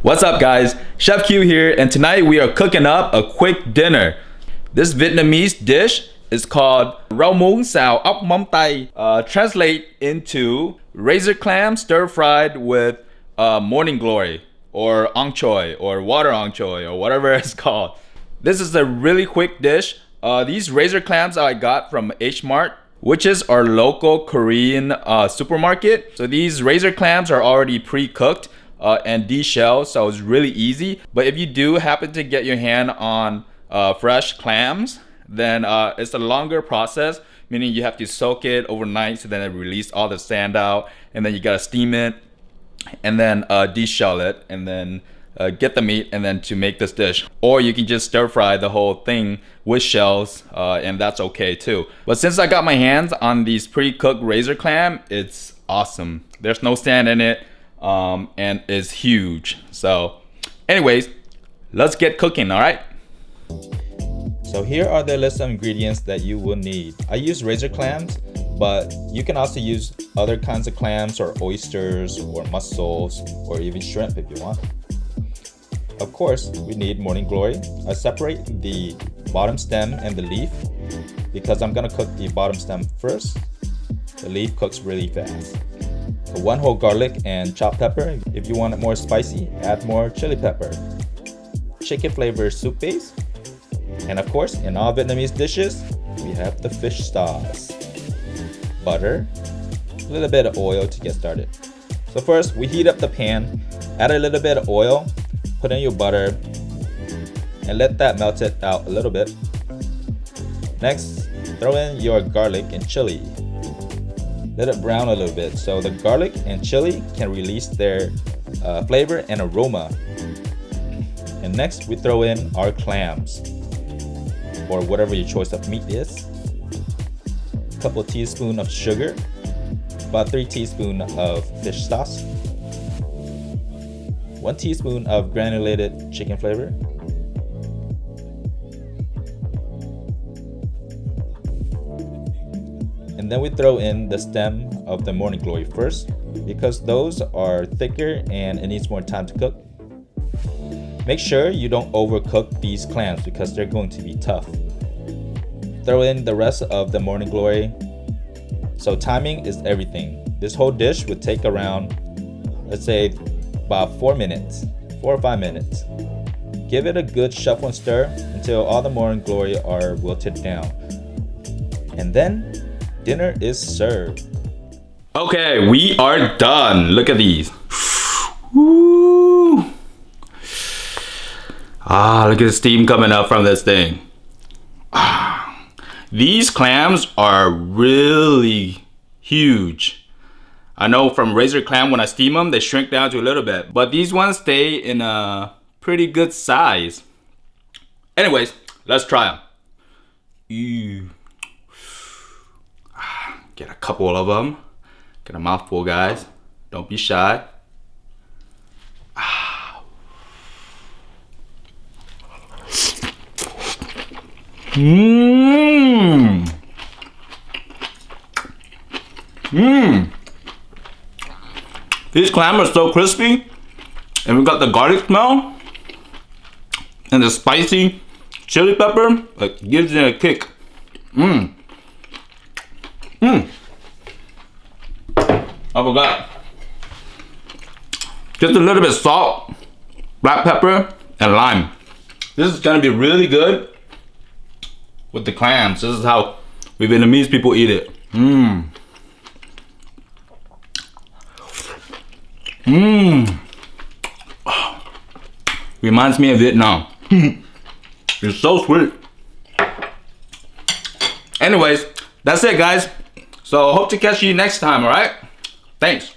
What's up guys, Chef Q here, and tonight we are cooking up a quick dinner. This Vietnamese dish is called Rau muống xào ốc móng tay. Translate into razor clam stir fried with morning glory or ong choy or water ong choy or whatever it's called. This is a really quick dish. These razor clams I got from Hmart, which is our local Korean supermarket. So these razor clams are already pre-cooked and deshelled, so it's really easy. But if you do happen to get your hand on fresh clams, then it's a longer process, meaning you have to soak it overnight so then it release all the sand out, and then you gotta steam it and then deshell it and then get the meat and then to make this dish. Or you can just stir fry the whole thing with shells and that's okay too. But since I got my hands on these pre-cooked razor clam, it's awesome. There's no sand in it and it's huge. So anyways, let's get cooking. All right, so here are the list of ingredients that you will need. I use razor clams, but you can also use other kinds of clams or oysters or mussels or even shrimp if you want. Of course, we need morning glory. I separate the bottom stem and the leaf because I'm gonna cook the bottom stem first. The leaf cooks really fast. So 1 whole garlic and chopped pepper. If you want it more spicy, add more chili pepper. Chicken flavored soup base. And of course, in all Vietnamese dishes, we have the fish sauce. Butter, a little bit of oil to get started. So first, we heat up the pan, add a little bit of oil, put in your butter, and let that melt it out a little bit. Next, throw in your garlic and chili. Let it brown a little bit so the garlic and chili can release their flavor and aroma. And next, we throw in our clams, or whatever your choice of meat is. A couple teaspoons of sugar, about 3 teaspoons of fish sauce, 1 teaspoon of granulated chicken flavor, and then we throw in the stem of the morning glory first because those are thicker and it needs more time to cook. Make sure you don't overcook these clams because they're going to be tough. Throw in the rest of the morning glory. So timing is everything. This whole dish would take around, let's say, about 4 minutes, 4 or 5 minutes. Give it a good shuffle and stir until all the morning glory are wilted down. And then dinner is served. okay, we are done. Look at these. Woo. Look at the steam coming up from this thing. These clams are really huge. I know from razor clam, when I steam them, they shrink down to a little bit, but these ones stay in a pretty good size. Anyways, let's try them. Ew. Get a couple of them. Get a mouthful, guys. Don't be shy. Mmm. Mmm. These clams are so crispy, and we got the garlic smell and the spicy chili pepper. Like, gives it a kick. Mmm. Mmm. I forgot. Just a little bit of salt, black pepper, and lime. This is gonna be really good with the clams. This is how we Vietnamese people eat it. Mmm. Mmm. Reminds me of Vietnam. It's so sweet. Anyways, that's it guys. So hope to catch you next time, alright? Thanks.